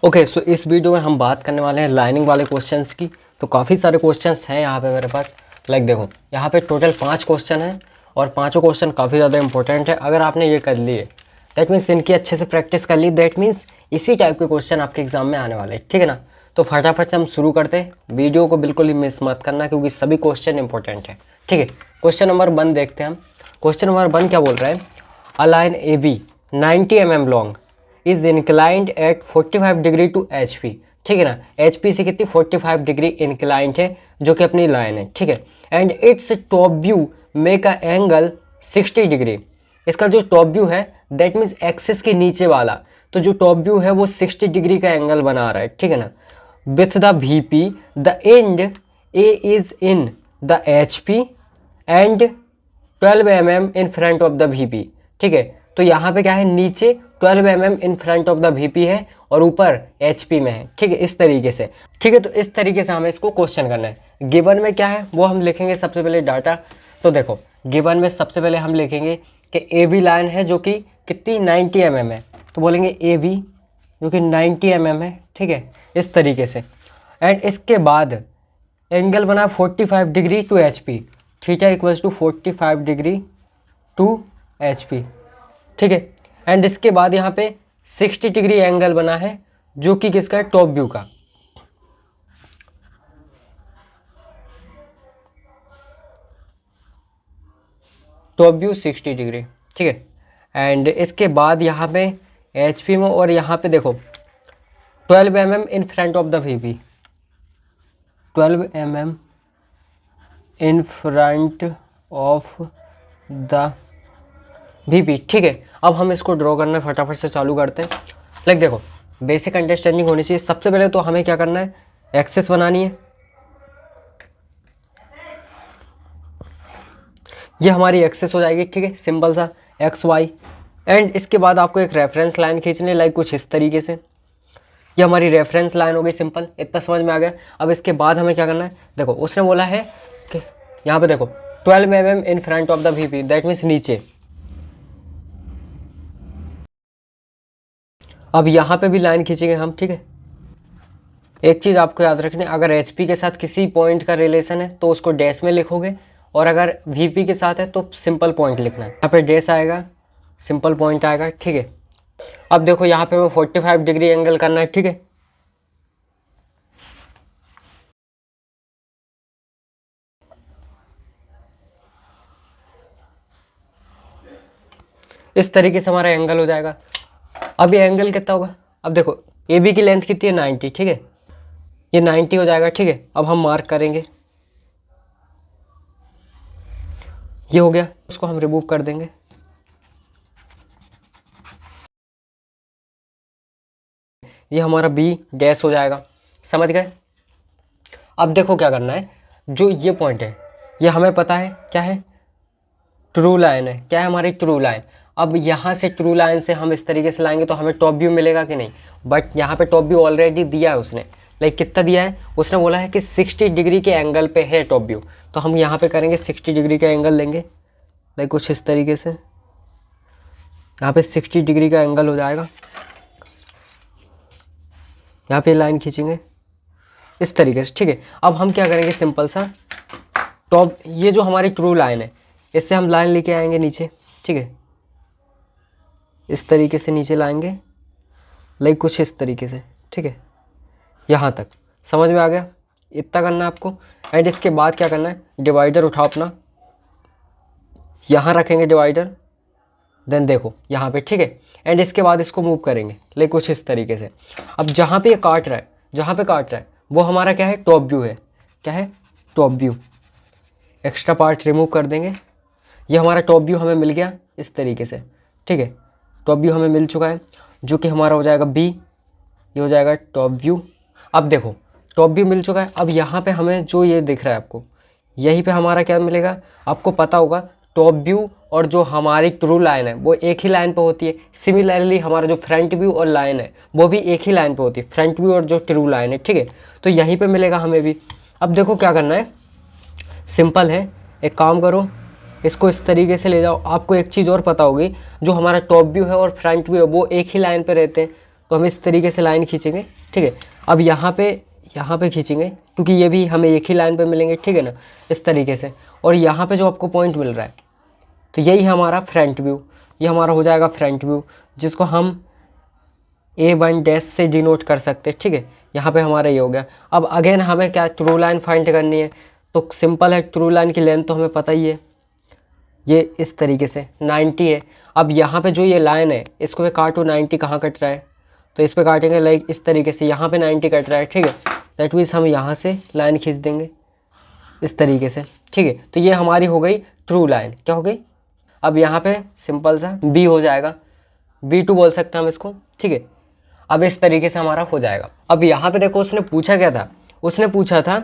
Okay so इस video में हम बात करने वाले हैं लाइनिंग वाले क्वेश्चंस की। तो काफ़ी सारे क्वेश्चंस हैं यहाँ पे मेरे पास। देखो यहाँ पे टोटल 5 क्वेश्चन हैं और पांचों क्वेश्चन काफ़ी ज़्यादा इंपॉर्टेंट है। अगर आपने ये कर लिए दैट मीन्स इनकी अच्छे से प्रैक्टिस कर ली, दैट मीन्स इसी टाइप के क्वेश्चन आपके एग्जाम में आने वाले हैं, ठीक है ना। तो फटाफट से हम शुरू करते हैं। वीडियो को बिल्कुल ही मिस मत करना क्योंकि सभी क्वेश्चन इंपॉर्टेंट है, ठीक है। क्वेश्चन नंबर 1 देखते हैं हम। क्वेश्चन नंबर 1 क्या बोल रहा है, a line A B 90 mm long is inclined at 45 degree to H P, ठीक है ना। एच पी से कितनी 45 डिग्री इंक्लाइंड है जो कि अपनी लाइन है, ठीक है। And its top view make a angle 60 degree. इसका जो टॉप व्यू है दैट मीन्स एक्सिस के नीचे वाला, तो जो टॉप व्यू है वो 60 डिग्री का एंगल बना रहा है, ठीक है ना। With the V P the end A is in the H P and 12 mm in front of the V P, ठीक है। तो यहाँ पे क्या है, नीचे 12 mm in front of the VP है और ऊपर एचपी में है, ठीक है। इस तरीके से, ठीक है। तो इस तरीके से हमें इसको क्वेश्चन करना है। गिवन में क्या है वो हम लिखेंगे सबसे पहले डाटा। तो देखो गिवन में सबसे पहले हम लिखेंगे कि ए बी लाइन है जो कि कितनी 90 mm है, तो बोलेंगे ए बी जो कि 90 mm है, ठीक है, इस तरीके से। एंड इसके बाद एंगल बना 45 degree to H P, theta equals to 45 degree to H P, ठीक है। एंड इसके बाद यहाँ पे 60 डिग्री एंगल बना है जो कि किसका है, टॉप व्यू का। टॉप व्यू 60 डिग्री, ठीक है। एंड इसके बाद यहाँ पे एच पी में और यहाँ पे देखो 12 mm in front of the V P, 12 mm in front of the VP, ठीक है। अब हम इसको ड्रॉ करना फटाफट से चालू करते हैं। देखो बेसिक अंडरस्टैंडिंग होनी चाहिए। सबसे पहले तो हमें क्या करना है, एक्सेस बनानी है। ये हमारी एक्सेस हो जाएगी, ठीक है, सिंपल सा एक्स वाई। एंड इसके बाद आपको एक रेफरेंस लाइन खींचनी है, कुछ इस तरीके से। ये हमारी रेफरेंस लाइन हो गई, सिंपल, इतना समझ में आ गया। अब इसके बाद हमें क्या करना है, देखो उसने बोला है कि यहाँ पे देखो 12 mm in front of the VP, that means नीचे। अब यहाँ पे भी लाइन खींचेंगे हम, ठीक है। एक चीज़ आपको याद रखनी है, अगर एच पी के साथ किसी पॉइंट का रिलेशन है तो उसको डैश में लिखोगे, और अगर वी पी के साथ है तो सिंपल पॉइंट लिखना है। यहाँ पे डैश आएगा, सिंपल पॉइंट आएगा, ठीक है। अब देखो यहाँ पे हमें 45 डिग्री एंगल करना है, ठीक है। इस तरीके से हमारा एंगल हो जाएगा। अब ये एंगल कितना होगा, अब देखो ए बी की लेंथ कितनी है 90, ठीक है, ये 90 हो जाएगा, ठीक है। अब हम मार्क करेंगे, ये हो गया, उसको हम रिमूव कर देंगे। ये हमारा बी डैश हो जाएगा, समझ गए। अब देखो क्या करना है, जो ये पॉइंट है ये हमें पता है क्या है, ट्रू लाइन है। क्या है हमारी ट्रू लाइन। अब यहाँ से ट्रू लाइन से हम इस तरीके से लाएंगे तो हमें टॉप व्यू मिलेगा कि नहीं, बट यहाँ पे टॉप व्यू ऑलरेडी दिया है उसने। कितना दिया है, उसने बोला है कि 60 डिग्री के एंगल पे है टॉप व्यू, तो हम यहाँ पे करेंगे 60 डिग्री का एंगल लेंगे, कुछ इस तरीके से। यहाँ पे 60 डिग्री का एंगल हो जाएगा, यहाँ पे लाइन खींचेंगे इस तरीके से, ठीक है। अब हम क्या करेंगे, सिंपल सा टॉप, ये जो हमारी ट्रू लाइन है इससे हम लाइन लेके आएंगे नीचे, ठीक है, इस तरीके से नीचे लाएंगे, कुछ इस तरीके से, ठीक है, यहाँ तक समझ में आ गया। इतना करना है आपको। एंड इसके बाद क्या करना है, डिवाइडर उठाओ अपना, यहाँ रखेंगे डिवाइडर, देन देखो यहाँ पे, ठीक है। एंड इसके बाद इसको मूव करेंगे कुछ इस तरीके से। अब जहाँ पे ये काट रहा है, जहाँ पे काट रहा है वो हमारा क्या है, टॉप व्यू है। क्या है, top view. Extra part remove कर देंगे। ये हमारा टॉप व्यू हमें मिल गया इस तरीके से, ठीक है। टॉप व्यू हमें मिल चुका है जो कि हमारा हो जाएगा बी, ये हो जाएगा टॉप व्यू। अब देखो टॉप व्यू मिल चुका है। अब यहाँ पे हमें जो ये दिख रहा है आपको, यहीं पे हमारा क्या मिलेगा, आपको पता होगा टॉप व्यू और जो हमारी ट्रू लाइन है वो एक ही लाइन पे होती है। सिमिलरली हमारा जो फ्रंट व्यू और लाइन है वो भी एक ही लाइन पे होती है, फ्रंट व्यू और जो ट्रू लाइन है, ठीक है। तो यहीं पे मिलेगा हमें भी। अब देखो क्या करना है, सिंपल है, एक काम करो, इसको इस तरीके से ले जाओ। आपको एक चीज़ और पता होगी, जो हमारा टॉप व्यू है और फ्रंट व्यू है वो एक ही लाइन पे रहते हैं, तो हम इस तरीके से लाइन खींचेंगे, ठीक है। अब यहाँ पे खींचेंगे क्योंकि ये भी हमें एक ही लाइन पे मिलेंगे, ठीक है ना, इस तरीके से। और यहाँ पे जो आपको पॉइंट मिल रहा है तो यही हमारा फ्रंट व्यू, ये हमारा हो जाएगा फ्रंट व्यू, जिसको हम A1 डैश से डिनोट कर सकते हैं, ठीक है। यहाँ पे हमारा ये हो गया। अब अगेन हमें क्या ट्रू लाइन फाइंड करनी है, तो सिंपल है, ट्रू लाइन की लेंथ तो हमें पता ही है, ये इस तरीके से 90 है। अब यहाँ पे जो ये लाइन है इसको मैं काटूँ, 90 कहाँ कट रहा है, तो इस पर काटेंगे लाइक इस तरीके से, यहाँ पे 90 कट रहा है, ठीक है। दैट मीन्स हम यहाँ से लाइन खींच देंगे इस तरीके से, ठीक है। तो ये हमारी हो गई ट्रू लाइन, क्या हो गई। अब यहाँ पे सिंपल सा B हो जाएगा, B2 बोल सकते हैं हम इसको, ठीक है। अब इस तरीके से हमारा हो जाएगा। अब यहाँ पे देखो उसने पूछा क्या था, उसने पूछा था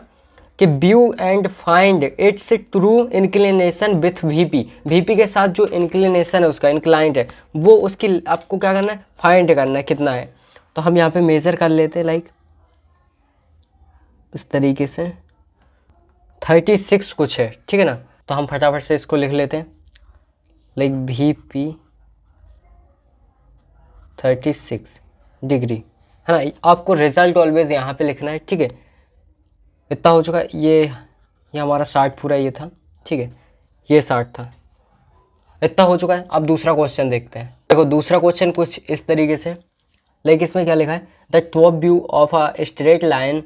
कि view and find its true inclination with VP, VP के साथ जो इंक्लिनेशन है उसका, इंक्लाइंट है वो, उसकी आपको क्या करना है, फाइंड करना है कितना है। तो हम यहाँ पे मेज़र कर लेते हैं लाइक इस तरीके से 36 कुछ है, ठीक है ना। तो हम फटाफट से इसको लिख लेते हैं लाइक VP 36 डिग्री, है ना। आपको रिजल्ट ऑलवेज यहाँ पे लिखना है, ठीक है। इतना हो चुका है, ये हमारा 60 पूरा ये था, ठीक है, ये 60 था, इतना हो चुका है। अब दूसरा क्वेश्चन देखते हैं। देखो दूसरा क्वेश्चन कुछ इस तरीके से, लाइक इसमें क्या लिखा है, the top view of a straight line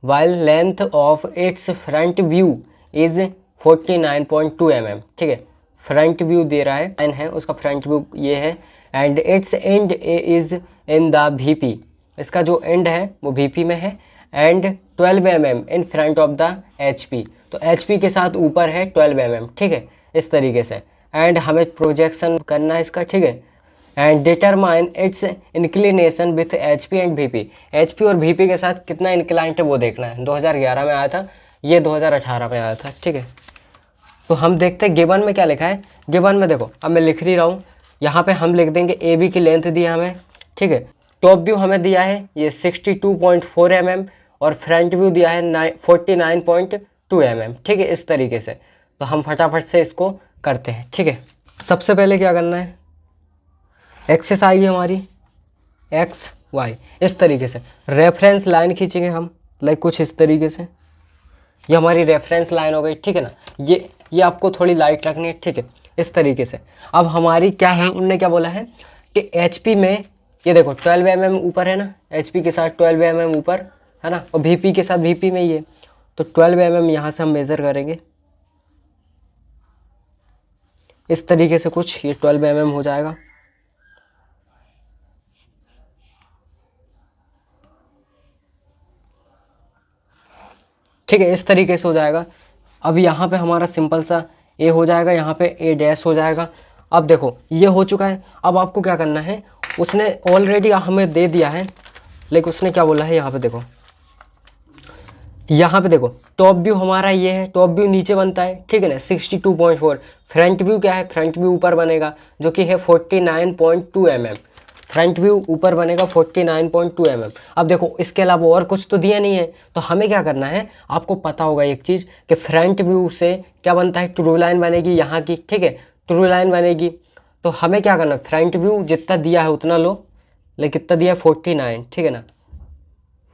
while length of its front view is 49.2 mm, ठीक है। फ्रंट व्यू दे रहा है, लाइन है उसका फ्रंट व्यू ये है, and it's and is in the VP, इसका जो एंड है वो VP में है, and 12 mm in front of the HP, तो HP के साथ ऊपर है 12 mm, ठीक है, इस तरीके से। एंड हमें प्रोजेक्शन करना है इसका, ठीक है। And determine its inclination with HP and VP, HP और VP के साथ कितना इंक्लाइंट है वो देखना है। 2011 में आया था, ये 2018 में आया था, ठीक है। तो हम देखते हैं गिवन में क्या लिखा है। गिवन में देखो, अब मैं लिख नहीं रहा हूँ, यहाँ पे हम लिख देंगे AB की लेंथ दी है हमें, ठीक है। टॉप व्यू हमें दिया है ये 62.4 mm, और फ्रंट व्यू दिया है 49.2 mm, ठीक है, इस तरीके से। तो हम फटाफट से इसको करते हैं, ठीक है। सबसे पहले क्या करना है, एक्सेस आएगी हमारी XY, इस तरीके से रेफरेंस लाइन खींचेंगे हम लाइक कुछ इस तरीके से, ये हमारी रेफरेंस लाइन हो गई, ठीक है ना। ये आपको थोड़ी लाइट रखनी है, ठीक है, इस तरीके से। अब हमारी क्या है, उनने क्या बोला है कि HP में ये देखो 12 mm ऊपर है ना, HP के साथ 12 mm ऊपर है ना, और VP के साथ VP में ये, तो 12 mm यहाँ से हम मेज़र करेंगे इस तरीके से, कुछ ये 12 mm हो जाएगा। ठीक है, इस तरीके से हो जाएगा। अब यहाँ पे हमारा सिंपल सा A हो जाएगा, यहाँ पे A डैश हो जाएगा। अब देखो ये हो चुका है। अब आपको क्या करना है, उसने ऑलरेडी हमें दे दिया है, लेकिन उसने क्या बोला है, यहाँ पे देखो, यहाँ पे देखो टॉप व्यू हमारा ये है, टॉप व्यू नीचे बनता है, ठीक है ना, 62.4। फ्रंट व्यू क्या है, फ्रंट व्यू ऊपर बनेगा जो कि है 49.2 mm, फ्रंट व्यू ऊपर बनेगा 49.2 mm। अब देखो इसके अलावा और कुछ तो दिया नहीं है, तो हमें क्या करना है, आपको पता होगा एक चीज़ कि फ्रंट व्यू से क्या बनता है, ट्रू लाइन बनेगी यहाँ की, ठीक है, ट्रू लाइन बनेगी। तो हमें क्या करना है, फ्रंट व्यू जितना दिया है उतना लो, लेकिन कितना दिया है 49, ठीक है ना,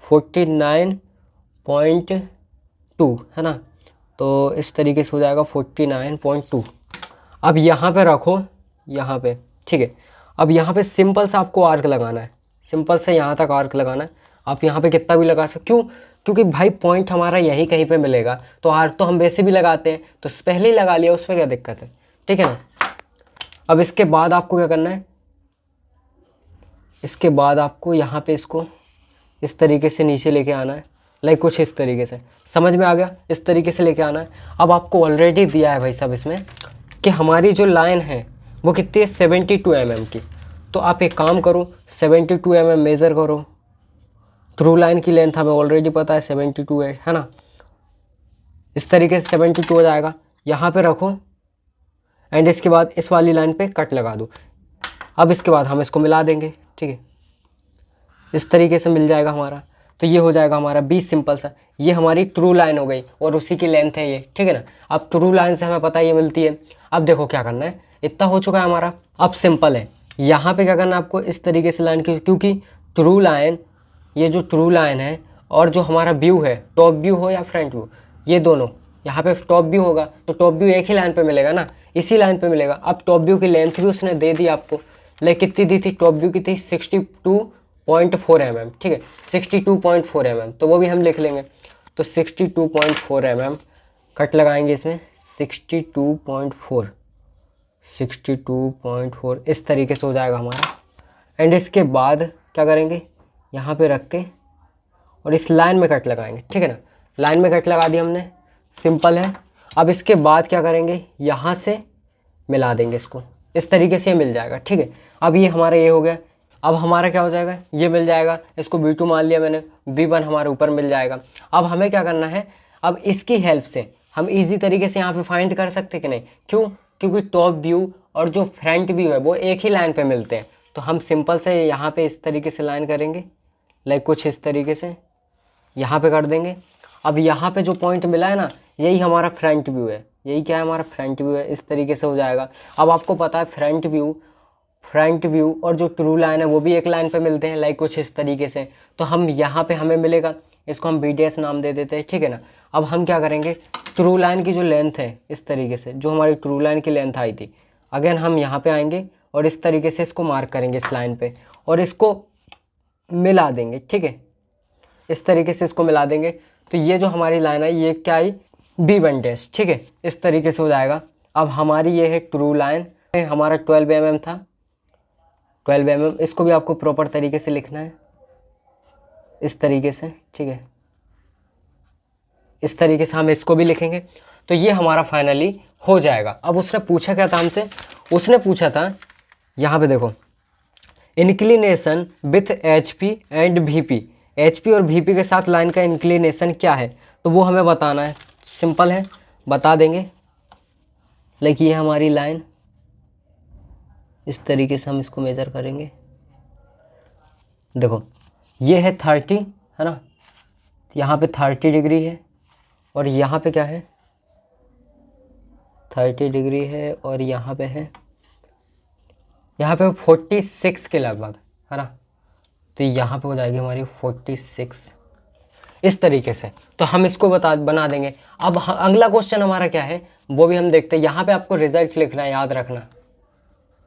49.2 है ना, तो इस तरीके से हो जाएगा 49.2। अब यहाँ पे रखो, यहाँ पे, ठीक है। अब यहाँ पे सिंपल सा आपको आर्क लगाना है, सिंपल से यहाँ तक आर्क लगाना है। आप यहाँ पे कितना भी लगा सकते, क्यों, क्योंकि भाई पॉइंट हमारा यहीं कहीं पे मिलेगा, तो आर्क तो हम वैसे भी लगाते हैं, तो पहले ही लगा लिया, उसमें क्या दिक्कत है, ठीक है ना। अब इसके बाद आपको क्या करना है, इसके बाद आपको यहाँ पे इसको इस तरीके से नीचे लेके आना है, लाइक कुछ इस तरीके से, समझ में आ गया, इस तरीके से लेके आना है। अब आपको ऑलरेडी दिया है भाई साहब इसमें कि हमारी जो लाइन है वो कितनी है, 72 mm की। तो आप एक काम करो, 72 mm मेज़र करो, थ्रू लाइन की लेंथ हमें ऑलरेडी पता है 72 है ना, इस तरीके से 72 हो जाएगा। यहाँ पे रखो एंड इसके बाद इस वाली लाइन पे कट लगा दो। अब इसके बाद हम इसको मिला देंगे, ठीक है, इस तरीके से मिल जाएगा हमारा। तो ये हो जाएगा हमारा 20 सिंपल सा, ये हमारी ट्रू लाइन हो गई और उसी की लेंथ है ये, ठीक है ना। अब ट्रू लाइन से हमें पता है ये मिलती है। अब देखो क्या करना है, इतना हो चुका है हमारा। अब सिंपल है, यहाँ पे क्या करना है आपको, इस तरीके से लाइन की, क्योंकि ट्रू लाइन, ये जो ट्रू लाइन है और जो हमारा व्यू है, टॉप व्यू हो या फ्रंट व्यू, ये दोनों, यहाँ पे टॉप व्यू होगा तो टॉप व्यू एक ही लाइन पे मिलेगा ना, इसी लाइन पे मिलेगा। अब टॉप व्यू की लेंथ भी उसने दे दी आपको, लाइक कितनी दी थी, टॉप व्यू की थी 62.4 mm, ठीक है 62.4 mm, तो वो भी हम लिख लेंगे। तो 62.4 mm कट लगाएंगे इसमें, 62.4 इस तरीके से हो जाएगा हमारा। एंड इसके बाद क्या करेंगे, यहाँ पे रख के और इस लाइन में कट लगाएंगे, ठीक है ना, लाइन में कट लगा दिया हमने, सिंपल है। अब इसके बाद क्या करेंगे, यहाँ से मिला देंगे इसको, इस तरीके से मिल जाएगा, ठीक है। अब ये हमारा ये हो गया। अब हमारा क्या हो जाएगा, ये मिल जाएगा, इसको B2 मान लिया मैंने, B1 हमारे ऊपर मिल जाएगा। अब हमें क्या करना है, अब इसकी हेल्प से हम इजी तरीके से यहाँ पे फाइंड कर सकते कि नहीं, क्यों, क्योंकि टॉप व्यू और जो फ्रंट व्यू है वो एक ही लाइन पे मिलते हैं। तो हम सिंपल से यहाँ पे इस तरीके से लाइन करेंगे, लाइक कुछ इस तरीके से यहाँ पे कर देंगे। अब यहाँ पे जो पॉइंट मिला है ना, यही हमारा फ्रंट व्यू है, यही क्या है, हमारा फ्रंट व्यू है, इस तरीके से हो जाएगा। अब आपको पता है फ्रंट व्यू और जो ट्रू लाइन है वो भी एक लाइन पे मिलते हैं, लाइक कुछ इस तरीके से। तो हम यहाँ पे हमें मिलेगा, इसको हम BDS नाम दे देते हैं, ठीक है ना। अब हम क्या करेंगे, ट्रू लाइन की जो लेंथ है, इस तरीके से जो हमारी ट्रू लाइन की लेंथ आई थी, अगेन हम यहाँ पे आएंगे और इस तरीके से इसको मार्क करेंगे इस लाइन पे और इसको मिला देंगे, ठीक है, इस तरीके से इसको मिला देंगे। तो ये जो हमारी लाइन है ये क्या आई, B1 डैश, ठीक है, इस तरीके से हो जाएगा। अब हमारी ये है ट्रू लाइन, हमारा 12 mm था, 12 mm, इसको भी आपको प्रॉपर तरीके से लिखना है, इस तरीके से, ठीक है, इस तरीके से हम इसको भी लिखेंगे। तो ये हमारा फाइनली हो जाएगा। अब उसने पूछा क्या था हमसे, उसने पूछा था, यहाँ पे देखो, inclination with HP and VP, HP और VP के साथ लाइन का इंक्लिनेशन क्या है, तो वो हमें बताना है। सिंपल है, बता देंगे। लाइक ये हमारी लाइन, इस तरीके से हम इसको मेज़र करेंगे। देखो ये है 30, है ना, यहाँ पे 30 डिग्री है और यहाँ पे क्या है, 30 डिग्री है और यहाँ पे है, यहाँ पे 46 के लगभग, है ना। तो यहाँ पे हो जाएगी हमारी 46, इस तरीके से। तो हम इसको बना देंगे। अब अगला क्वेश्चन हमारा क्या है वो भी हम देखते हैं। यहाँ पे आपको रिजल्ट लिखना है, याद रखना,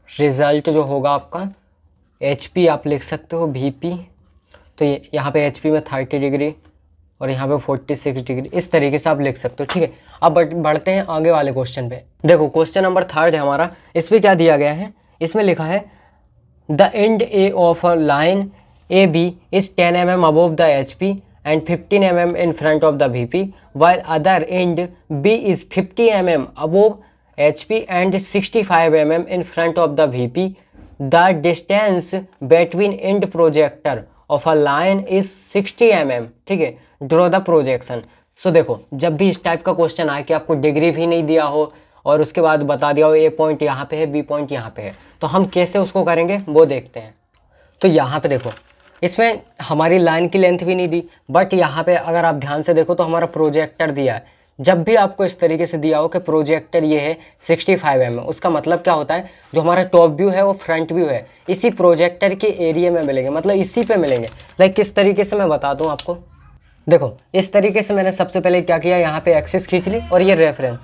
रिजल्ट जो होगा आपका HP आप लिख सकते हो, VP, तो ये यहाँ पे HP में 30 डिग्री और यहाँ पे 46 डिग्री, इस तरीके से आप लिख सकते हो, ठीक है। अब बढ़ते हैं आगे वाले क्वेश्चन पे। देखो क्वेश्चन नंबर 3 है हमारा, इस पर क्या दिया गया है, इसमें लिखा है the end A of a line AB is 10 mm above the HP and 15 mm in front of the VP, while other end B is 50 mm above HP and 65 mm in front of the VP. The distance between end projector of a line is 60 mm, ठीक है। Draw the projection. सो देखो, जब भी इस type का question आए कि आपको डिग्री भी नहीं दिया हो और उसके बाद बता दिया हो A पॉइंट यहाँ पे है, B पॉइंट यहाँ पे है, तो हम कैसे उसको करेंगे वो देखते हैं। तो यहाँ पे देखो, इसमें हमारी लाइन की लेंथ भी नहीं दी, बट यहाँ पे अगर आप ध्यान से देखो तो हमारा प्रोजेक्टर दिया है। जब भी आपको इस तरीके से दिया हो कि प्रोजेक्टर ये है 65 mm, उसका मतलब क्या होता है, जो हमारा टॉप व्यू है वो फ्रंट व्यू है, इसी प्रोजेक्टर के एरिया में मिलेंगे, मतलब इसी पे मिलेंगे। लाइक किस तरीके से मैं बता दूँ आपको। देखो इस तरीके से मैंने सबसे पहले क्या किया, यहाँ पे एक्सिस खींच ली और ये रेफरेंस,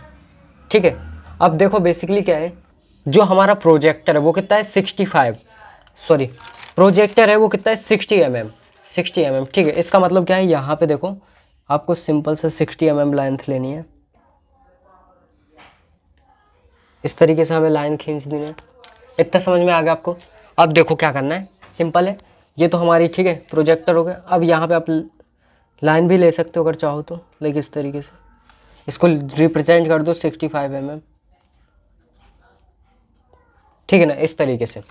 ठीक है। अब देखो बेसिकली क्या है, जो हमारा प्रोजेक्टर है वो कितना है 65, सॉरी प्रोजेक्टर है वो कितना है 60 mm, 60 mm, ठीक है। इसका मतलब क्या है, यहाँ पे देखो आपको सिंपल से 60 mm लेंथ लेनी है, इस तरीके से हमें लाइन खींच देनी है। इतना समझ में आ गया आपको। अब देखो क्या करना है, सिंपल है, ये तो हमारी ठीक है प्रोजेक्टर हो गया। अब यहाँ पे आप लाइन भी ले सकते हो अगर चाहो तो, लेकिन इस तरीके से इसको रिप्रेजेंट कर दो 65 mm, ठीक है ना, इस तरीके से।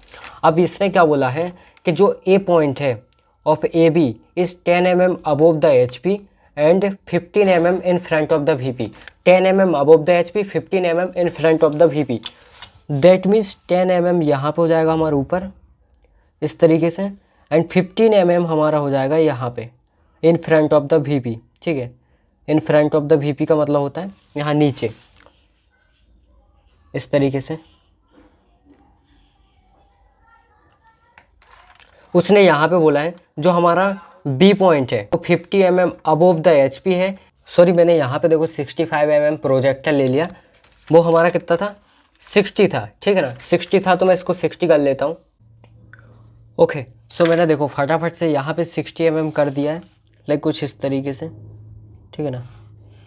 अब इसने क्या बोला है कि जो A पॉइंट है of AB is 10 mm above the HP and 15 mm in front of the VP, 10 mm above the HP, 15 mm in front of the VP। That means 10 mm यहाँ पे हो जाएगा हमारे ऊपर इस तरीके से, एंड 15 mm हमारा हो जाएगा यहाँ पे in front of the VP, ठीक है। In front of the VP का मतलब होता है यहाँ नीचे, इस तरीके से। उसने यहाँ पे बोला है जो हमारा बी पॉइंट है वो 50 mm अबोव द HP है। सॉरी, मैंने यहाँ पे देखो 65 mm प्रोजेक्टर ले लिया, वो हमारा कितना था 60 था, ठीक है ना, 60 था तो मैं इसको 60 कर लेता हूँ। ओके, सो मैंने देखो फटाफट से यहाँ पे 60 mm कर दिया है, लाइक कुछ इस तरीके से, ठीक है ना,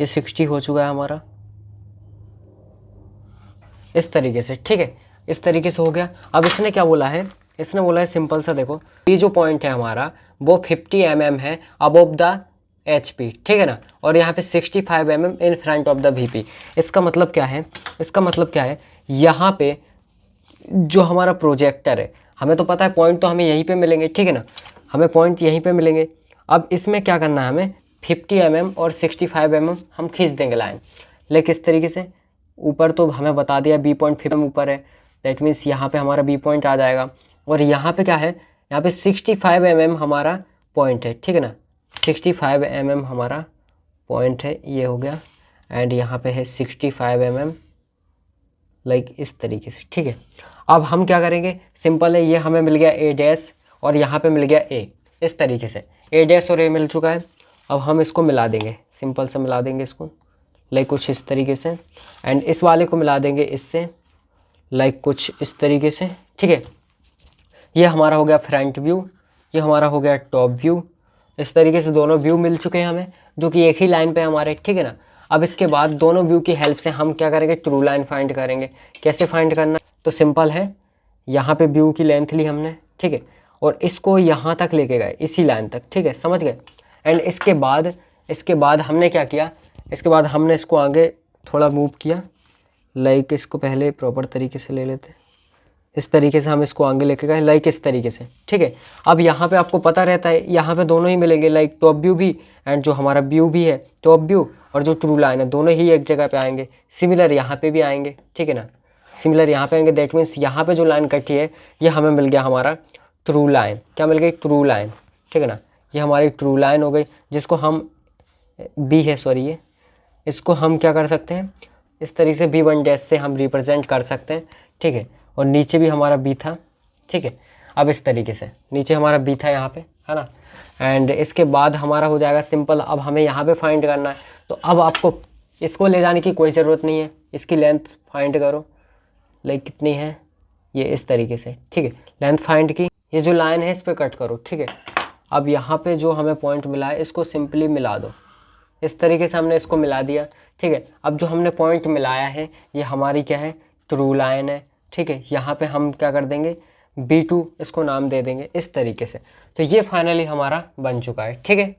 ये 60 हो चुका है हमारा इस तरीके से, ठीक है, इस तरीके से हो गया। अब इसने क्या बोला है, इसने बोला है सिंपल सा, देखो ये जो पॉइंट है हमारा वो 50 mm है अबोव द HP, ठीक है ना, और यहाँ पे 65 mm in front of the VP। इसका मतलब क्या है, इसका मतलब क्या है, यहाँ पे जो हमारा प्रोजेक्टर है, हमें तो पता है पॉइंट तो हमें यहीं पे मिलेंगे, ठीक है ना, हमें पॉइंट यहीं पे मिलेंगे। अब इसमें क्या करना है, हमें 50 mm और 65 mm हम खींच देंगे लाइन, लेकिन इस तरीके से ऊपर तो हमें बता दिया बी पॉइंट 50 mm ऊपर है, दैट मीन्स यहाँ पे हमारा बी पॉइंट आ जाएगा। और यहाँ पे क्या है, यहाँ पे 65 mm हमारा पॉइंट है, ठीक है ना, 65 mm हमारा पॉइंट है, ये हो गया। एंड यहाँ पे है 65 mm, लाइक इस तरीके से, ठीक है। अब हम क्या करेंगे, सिंपल है, ये हमें मिल गया ए डैश और यहाँ पे मिल गया ए, इस तरीके से ए डैश और ए मिल चुका है। अब हम इसको मिला देंगे, सिंपल से मिला देंगे इसको, लाइक कुछ इस तरीके से, एंड इस वाले को मिला देंगे इससे, लाइक कुछ इस तरीके से, ठीक है। ये हमारा हो गया फ्रंट व्यू, ये हमारा हो गया टॉप व्यू। इस तरीके से दोनों व्यू मिल चुके हैं हमें, जो कि एक ही लाइन पे हमारे, ठीक है ना। अब इसके बाद दोनों व्यू की हेल्प से हम क्या करेंगे, ट्रू लाइन फाइंड करेंगे। कैसे फाइंड करना, तो सिंपल है, यहाँ पे व्यू की लेंथ ली हमने, ठीक है, और इसको यहाँ तक लेके गए, इसी लाइन तक, ठीक है, समझ गए। एंड इसके बाद हमने क्या किया, इसके बाद हमने इसको आगे थोड़ा मूव किया, लाइक इसको पहले प्रॉपर तरीके से ले लेते हैं, इस तरीके से हम इसको आगे लेके गए, लाइक इस तरीके से, ठीक है। अब यहाँ पे आपको पता रहता है यहाँ पे दोनों ही मिलेंगे, लाइक टॉप व्यू भी एंड जो हमारा व्यू भी है, टॉप व्यू और जो ट्रू लाइन है, दोनों ही एक जगह पे आएंगे। सिमिलर यहाँ पे भी आएंगे, ठीक है ना, सिमिलर यहाँ पे आएंगे, दैट मीन्स यहाँ पे जो लाइन कटी है ये हमें मिल गया हमारा ट्रू लाइन। क्या मिल गई, ट्रू लाइन, ठीक है ना, ये हमारी ट्रू लाइन हो गई, जिसको हम बी है, सॉरी, ये इसको हम क्या कर सकते हैं, इस तरीके से B1 डैश से हम रिप्रेजेंट कर सकते हैं, ठीक है। और नीचे भी हमारा बी था, ठीक है। अब इस तरीके से नीचे हमारा बी था यहाँ पे, है ना। एंड इसके बाद हमारा हो जाएगा सिंपल, अब हमें यहाँ पे फाइंड करना है, तो अब आपको इसको ले जाने की कोई ज़रूरत नहीं है, इसकी लेंथ फाइंड करो, लाइक कितनी है, ये इस तरीके से, ठीक है, लेंथ फाइंड की, ये जो लाइन है इस पर कट करो, ठीक है। अब यहाँ पे जो हमें पॉइंट मिला है इसको सिंपली मिला दो, इस तरीके से हमने इसको मिला दिया, ठीक है। अब जो हमने पॉइंट मिलाया है ये हमारी क्या है, ट्रू लाइन है, ठीक है। यहाँ पे हम क्या कर देंगे, B2 इसको नाम दे देंगे, इस तरीके से। तो ये फाइनली हमारा बन चुका है, ठीक है।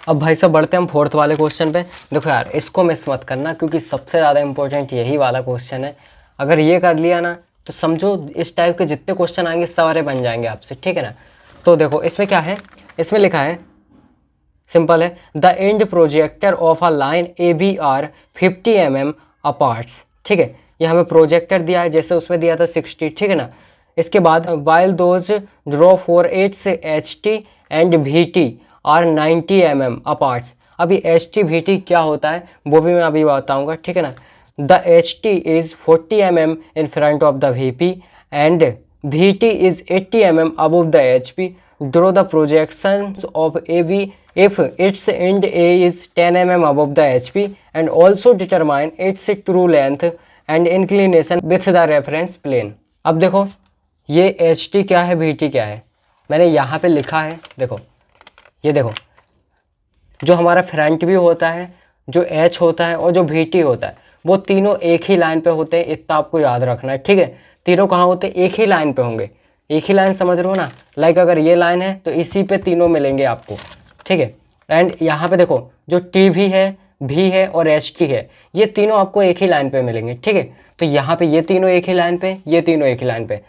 अब भाई साहब बढ़ते हैं हम फोर्थ वाले क्वेश्चन पे। देखो यार, इसको मिस मत करना क्योंकि सबसे ज़्यादा इंपॉर्टेंट यही वाला क्वेश्चन है। अगर ये कर लिया ना तो समझो इस टाइप के जितने क्वेश्चन आएंगे सारे बन जाएंगे आपसे, ठीक है ना। तो देखो इसमें क्या है, इसमें लिखा है, सिंपल है, the end projector of a line ABR 50 mm अपार्ट्स, ठीक है। ये हमें प्रोजेक्टर दिया है, जैसे उसमें दिया था 60, ठीक है ना। इसके बाद while those draw for its HT and VT are 90 mm aparts. अभी HT VT क्या होता है वो भी मैं अभी बताऊंगा, ठीक है ना। The HT is 40 mm in front of the VP and VT is 80 mm above the HP. Draw the projections of AB if its end A is 10 mm above the HP and also determine its true length and inclination with the reference plane. अब देखो ये HT क्या है, VT क्या है, मैंने यहाँ पे लिखा है, देखो ये देखो, जो हमारा फ्रंट व्यू होता है, जो H होता है और जो VT होता है, वो तीनों एक ही लाइन पे होते हैं, इतना आपको याद रखना है, ठीक है। तीनों कहाँ होते हैं, एक ही लाइन पे होंगे, एक ही लाइन, समझ रहे हो ना। लाइक अगर ये लाइन है तो इसी पे तीनों मिलेंगे आपको, ठीक है। एंड यहाँ पे देखो जो TV है, V है और HT है, ये तीनों आपको एक ही लाइन पे मिलेंगे, ठीक है। तो यहाँ पे ये तीनों एक ही लाइन पे, ये तीनों एक ही लाइन पे।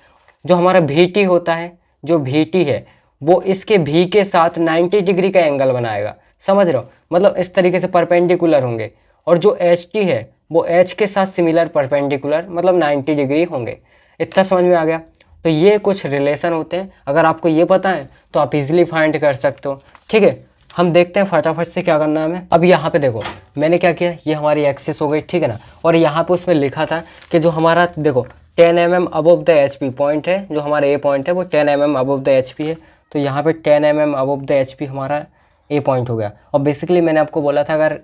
जो हमारा VT होता है, जो VT है वो इसके V के साथ 90 डिग्री का एंगल बनाएगा, समझ रहे हो, मतलब इस तरीके से परपेंडिकुलर होंगे। और जो HT है वो H के साथ सिमिलर परपेंडिकुलर, मतलब 90 डिग्री होंगे। इतना समझ में आ गया। तो ये कुछ रिलेशन होते हैं, अगर आपको ये पता है तो आप इजीली फाइंड कर सकते हो, ठीक है। हम देखते हैं फटाफट से क्या करना है हमें। अब यहाँ पे देखो मैंने क्या किया, ये हमारी एक्सिस हो गई, ठीक है ना। और यहाँ पे उसमें लिखा था कि जो हमारा देखो 10 mm above the H P point है, जो हमारा ए पॉइंट है वो 10 mm above the H P है। तो यहाँ पे 10 mm above the H P हमारा ए पॉइंट हो गया। और बेसिकली मैंने आपको बोला था अगर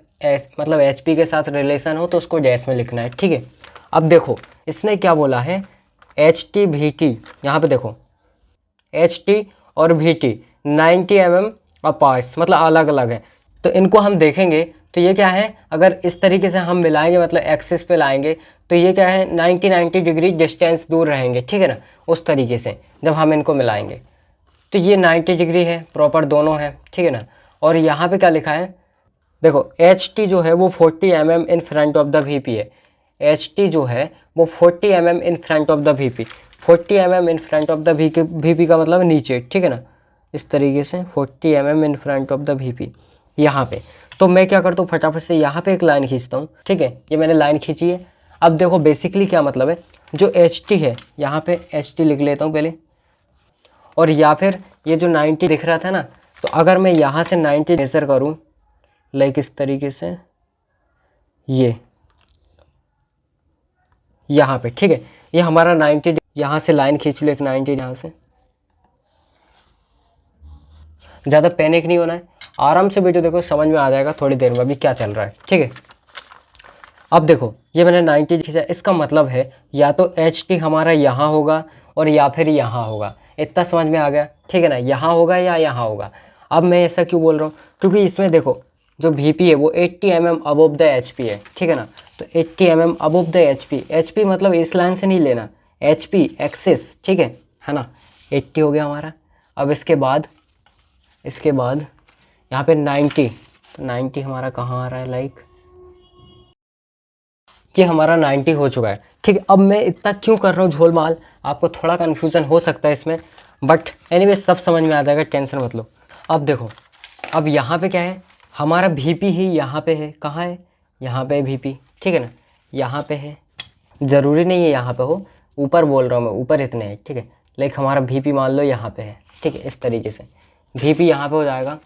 मतलब एच पी के साथ रिलेशन हो तो उसको डैश में लिखना है, ठीक है। अब देखो इसने क्या बोला है, एच टी वी टी, यहाँ पे देखो एच टी और वी टी 90 mm अपार्ट्स, मतलब अलग अलग है। तो इनको हम देखेंगे तो ये क्या है, अगर इस तरीके से हम मिलाएंगे मतलब एक्सिस पे लाएंगे तो ये क्या है 90 डिग्री डिस्टेंस दूर रहेंगे, ठीक है ना। उस तरीके से जब हम इनको मिलाएंगे तो ये 90 डिग्री है, प्रॉपर दोनों है, ठीक है ना। और यहाँ पे क्या लिखा है, देखो एच टी जो है वो 40 mm in front of the V P है। एच टी जो है वो 40 mm in front of the V P, 40 mm in front of the V P का मतलब नीचे, ठीक है ना। इस तरीके से 40 mm in front of the V P यहाँ पे। तो मैं क्या करता हूँ फटाफट से यहाँ पे एक लाइन खींचता हूँ, ठीक है। ये मैंने लाइन खींची है। अब देखो बेसिकली क्या मतलब है, जो एच टी है यहाँ पे एच टी लिख लेता हूँ पहले, और या फिर ये जो 90 दिख रहा था ना, तो अगर मैं यहाँ से 90 मेजर करूँ लाइक इस तरीके से, ये यहाँ पे, ठीक है। ये हमारा 90, यहाँ से लाइन खींच लो एक 90 यहाँ से। ज़्यादा पैनिक नहीं होना है, आराम से वीडियो देखो, समझ में आ जाएगा थोड़ी देर में अभी क्या चल रहा है, ठीक है। अब देखो ये मैंने 90 खींचा, इसका मतलब है या तो एच टी हमारा यहाँ होगा और या फिर यहाँ होगा। इतना समझ में आ गया, ठीक है ना, यहाँ होगा या यहाँ होगा। अब मैं ऐसा क्यों बोल रहा हूँ, क्योंकि इसमें देखो जो वी पी है वो 80 mm above the H P है, ठीक है ना। तो 80 mm above the H P मतलब इस लाइन से नहीं लेना, एच पी एक्सिस, ठीक है ना। 80 हो गया हमारा। अब इसके बाद यहाँ पे 90, तो 90 हमारा कहाँ आ रहा है, लाइक ये हमारा 90 हो चुका है, ठीक है। अब मैं इतना क्यों कर रहा हूँ झोलमाल, आपको थोड़ा कन्फ्यूज़न हो सकता है इसमें, बट एनीवे सब समझ में आ जाएगा, टेंशन मत लो। अब देखो अब यहाँ पे क्या है, हमारा वी पी ही यहाँ पे है, कहाँ है, यहाँ पे वी पी, ठीक है ना, यहाँ पे है। ज़रूरी नहीं है यहाँ पे हो, ऊपर बोल रहा हूँ मैं, ऊपर इतने हैं, ठीक है। लाइक हमारा वी पी मान लो यहाँ पे है, ठीक है। इस तरीके से वी पी यहाँ पे हो जाएगा,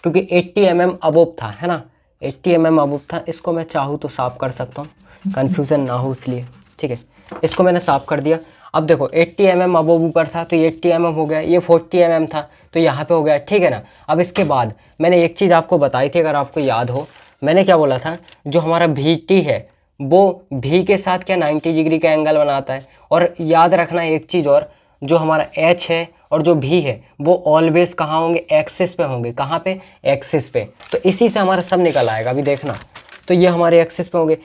क्योंकि 80 mm अबोव था, है ना, 80 mm अबोव था। इसको मैं चाहूँ तो साफ कर सकता हूँ, कन्फ्यूज़न ना हो इसलिए, ठीक है। इसको मैंने साफ कर दिया। अब देखो 80 mm अबोव ऊपर था तो ये 80 mm हो गया, ये 40 mm था तो यहाँ पे हो गया, ठीक है ना। अब इसके बाद मैंने एक चीज़ आपको बताई थी, अगर आपको याद हो, मैंने क्या बोला था, जो हमारा वी टी है वो वी के साथ क्या 90 डिग्री का एंगल बनाता है। और याद रखना एक चीज़ और, जो हमारा एच है और जो भी है वो ऑलवेज कहाँ होंगे, एक्सिस पे होंगे। कहाँ पे, एक्सिस पे। तो इसी से हमारा सब निकल आएगा, अभी देखना। तो ये हमारे एक्सिस पे होंगे,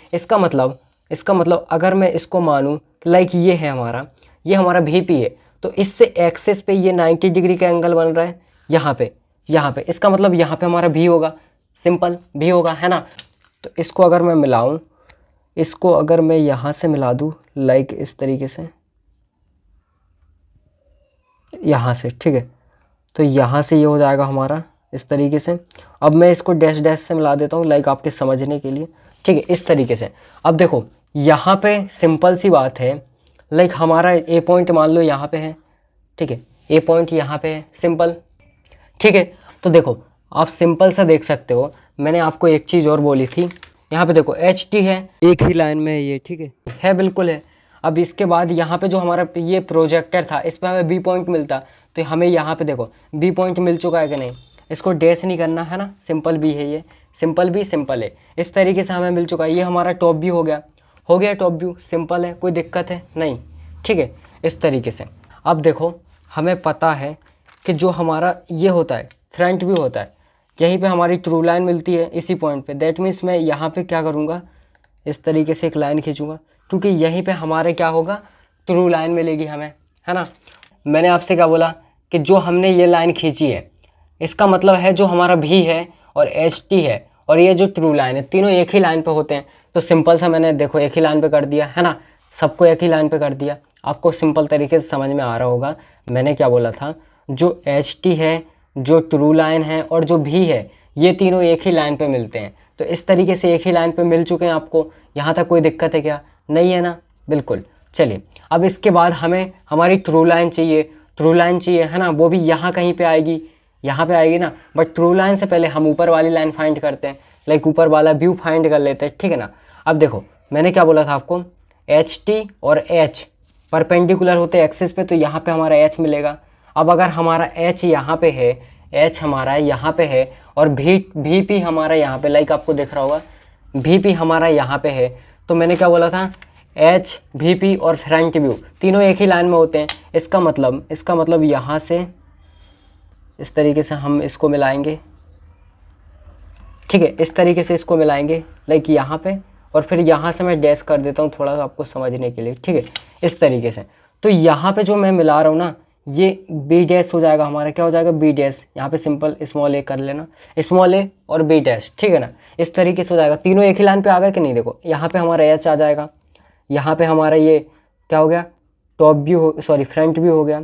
इसका मतलब अगर मैं इसको मानूँ लाइक ये है हमारा, ये हमारा वी पी है, तो इससे एक्सिस पे ये 90 डिग्री का एंगल बन रहा है यहाँ पे। इसका मतलब यहाँ पे हमारा भी होगा, सिंपल भी होगा, है ना। तो इसको अगर मैं मिलाऊँ, इसको अगर मैं यहाँ से मिला दूँ लाइक इस तरीके से, यहाँ से, ठीक है। तो यहाँ से ये हो जाएगा हमारा इस तरीके से। अब मैं इसको डैश डैश से मिला देता हूँ लाइक आपके समझने के लिए, ठीक है, इस तरीके से। अब देखो यहाँ पे सिंपल सी बात है, लाइक हमारा ए पॉइंट मान लो यहाँ पे है, ठीक है, ए पॉइंट यहाँ पे है, सिंपल, ठीक है। तो देखो आप सिंपल सा देख सकते हो, मैंने आपको एक चीज़ और बोली थी, यहाँ पे देखो एच टी है, एक ही लाइन में है ये, ठीक है, बिल्कुल है। अब इसके बाद यहाँ पे जो हमारा ये प्रोजेक्टर था, इस पर हमें बी पॉइंट मिलता, तो हमें यहाँ पे देखो बी पॉइंट मिल चुका है कि नहीं, इसको डैश नहीं करना है ना, सिंपल बी है ये, सिंपल बी सिंपल है, इस तरीके से हमें मिल चुका है। ये हमारा टॉप व्यू हो गया टॉप व्यू, सिंपल है, कोई दिक्कत है नहीं, ठीक है, इस तरीके से। अब देखो हमें पता है कि जो हमारा ये होता है फ्रंट व्यू होता है, यहीं पे हमारी ट्रू लाइन मिलती है इसी पॉइंट पे। दैट मीन्स मैं यहाँ पे क्या करूँगा, इस तरीके से एक लाइन खींचूँगा, क्योंकि यहीं पे हमारे क्या होगा, ट्रू लाइन मिलेगी हमें, है ना। मैंने आपसे क्या बोला कि जो हमने ये लाइन खींची है, इसका मतलब है जो हमारा भी है और एच टी है और ये जो ट्रू लाइन है, तीनों एक ही लाइन पे होते हैं। तो सिंपल सा मैंने देखो एक ही लाइन पे कर दिया, है ना, सबको एक ही लाइन पे कर दिया। आपको सिंपल तरीके से समझ में आ रहा होगा मैंने क्या बोला था, जो एच टी है, जो ट्रू लाइन है और जो भी है, ये तीनों एक ही लाइन पे मिलते हैं। तो इस तरीके से एक ही लाइन पे मिल चुके हैं आपको। यहाँ तक कोई दिक्कत है क्या, नहीं है ना, बिल्कुल। चलिए अब इसके बाद हमें हमारी ट्रू लाइन चाहिए, है ना, वो भी यहाँ कहीं पे आएगी, यहाँ पे आएगी ना। बट ट्रू लाइन से पहले हम ऊपर वाली लाइन फाइंड करते हैं, लाइक ऊपर वाला व्यू फाइंड कर लेते हैं, ठीक है ना। अब देखो मैंने क्या बोला था आपको, एच टी और एच परपेंडिकुलर होते हैं एक्सिस पे, तो यहाँ पे हमारा एच मिलेगा। अब अगर हमारा एच यहाँ पे है, एच हमारा यहाँ पे है और वी पी हमारा यहाँ पे, लाइक आपको दिख रहा होगा वी पी हमारा यहाँ पे है, तो मैंने क्या बोला था, एच वी पी और फ्रंट व्यू तीनों एक ही लाइन में होते हैं। इसका मतलब यहाँ से इस तरीके से हम इसको मिलाएंगे, ठीक है, इस तरीके से इसको मिलाएंगे लाइक यहाँ पे, और फिर यहाँ से मैं डैश कर देता हूँ थोड़ा सा आपको समझने के लिए, ठीक है, इस तरीके से। तो यहाँ पे जो मैं मिला रहा हूँ ना, ये बी डैश हो जाएगा हमारा, क्या हो जाएगा, बी डैश। यहाँ पे सिंपल स्मॉल ए कर लेना, स्मॉल ए और बी डैश, ठीक है ना, इस तरीके से हो जाएगा। तीनों एक ही लाइन पे आ गए कि नहीं, देखो यहाँ पे हमारा एच आ जाएगा, यहाँ पे हमारा ये क्या हो गया, टॉप व्यू हो, सॉरी फ्रंट व्यू हो गया,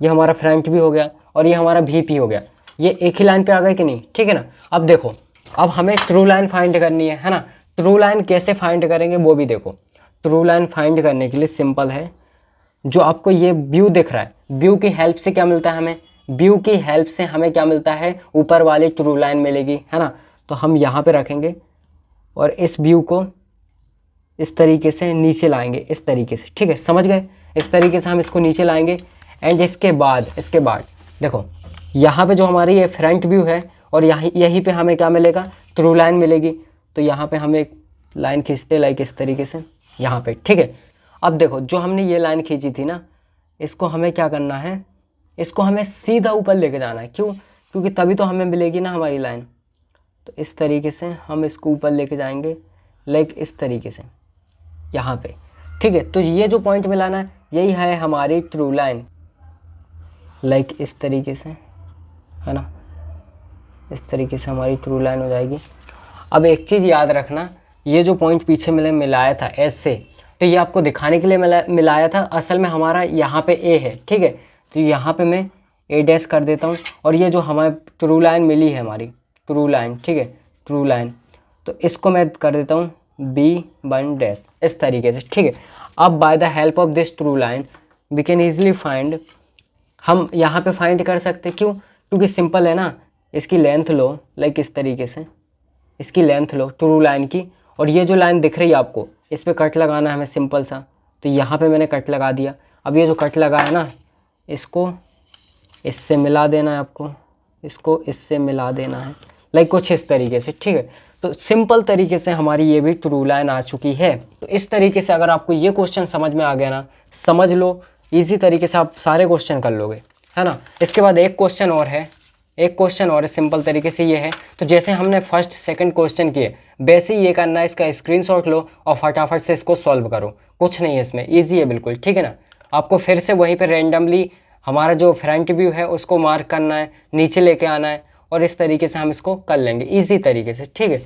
ये हमारा फ्रंट व्यू हो गया, और ये हमारा वी पी हो गया। ये एक ही लाइन पे आ गए कि नहीं, ठीक है ना। अब देखो, अब हमें ट्रू लाइन फाइंड करनी है ना। ट्रू लाइन कैसे फाइंड करेंगे वो भी देखो। ट्रू लाइन फाइंड करने के लिए सिंपल है, जो आपको ये व्यू दिख रहा है, व्यू की हेल्प से क्या मिलता है हमें, व्यू की हेल्प से हमें क्या मिलता है, ऊपर वाली ट्रू लाइन मिलेगी, है ना। तो हम यहाँ पे रखेंगे और इस व्यू को इस तरीके से नीचे लाएंगे, इस तरीके से, ठीक है, समझ गए। इस तरीके से हम इसको नीचे लाएंगे एंड इसके बाद देखो यहाँ पे जो हमारी ये फ्रंट व्यू है और यहीं पे हमें क्या मिलेगा, ट्रू लाइन मिलेगी। तो यहाँ पे हम एक लाइन खींचते लाइक इस तरीके से यहाँ पे, ठीक है। अब देखो जो हमने ये लाइन खींची थी ना, इसको हमें क्या करना है, इसको हमें सीधा ऊपर लेके जाना है। क्यों, क्योंकि तभी तो हमें मिलेगी ना हमारी लाइन। तो इस तरीके से हम इसको ऊपर लेके जाएंगे लाइक इस तरीके से यहाँ पे, ठीक है। तो ये जो पॉइंट मिलाना है यही है हमारी ट्रू लाइन, लाइक इस तरीके से, है ना, इस तरीके से हमारी ट्रू लाइन हो जाएगी। अब एक चीज़ याद रखना, ये जो पॉइंट पीछे मैंने मिलाया था एस से, तो ये आपको दिखाने के लिए मिलाया था, असल में हमारा यहाँ पे ए है, ठीक है। तो यहाँ पे मैं ए डैश कर देता हूँ, और ये जो हमारी ट्रू लाइन मिली है, हमारी ट्रू लाइन, ठीक है, ट्रू लाइन, तो इसको मैं कर देता हूँ B1 डैश, इस तरीके से, ठीक है। अब by the help of this true line we can easily find, हम यहाँ पे फाइंड कर सकते, क्यों, क्योंकि सिंपल है ना, इसकी लेंथ लो लाइक इस तरीके से, इसकी लेंथ लो ट्रू लाइन की, और ये जो लाइन दिख रही है आपको, इस पर कट लगाना है हमें सिंपल सा। तो यहाँ पे मैंने कट लगा दिया। अब ये जो कट लगा है ना, इसको इससे मिला देना है आपको, इसको इससे मिला देना है लाइक कुछ इस तरीके से, ठीक है। तो सिंपल तरीके से हमारी ये भी ट्रू लाइन आ चुकी है। तो इस तरीके से अगर आपको ये क्वेश्चन समझ में आ गया ना, समझ लो, ईजी तरीके से आप सारे क्वेश्चन कर लोगे, है ना। इसके बाद एक क्वेश्चन और है, सिंपल तरीके से ये है। तो जैसे हमने फर्स्ट सेकंड क्वेश्चन किए, वैसे ही ये करना है, इसका स्क्रीनशॉट लो और फटाफट से इसको सॉल्व करो, कुछ नहीं है इसमें, ईजी है बिल्कुल, ठीक है ना। आपको फिर से वहीं पे रैंडमली हमारा जो फ्रंट व्यू है उसको मार्क करना है, नीचे लेके आना है, और इस तरीके से हम इसको कर लेंगे ईजी तरीके से, ठीक है।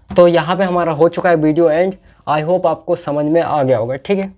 तो यहाँ पे हमारा हो चुका है वीडियो एंड, आई होप आपको समझ में आ गया होगा, ठीक है।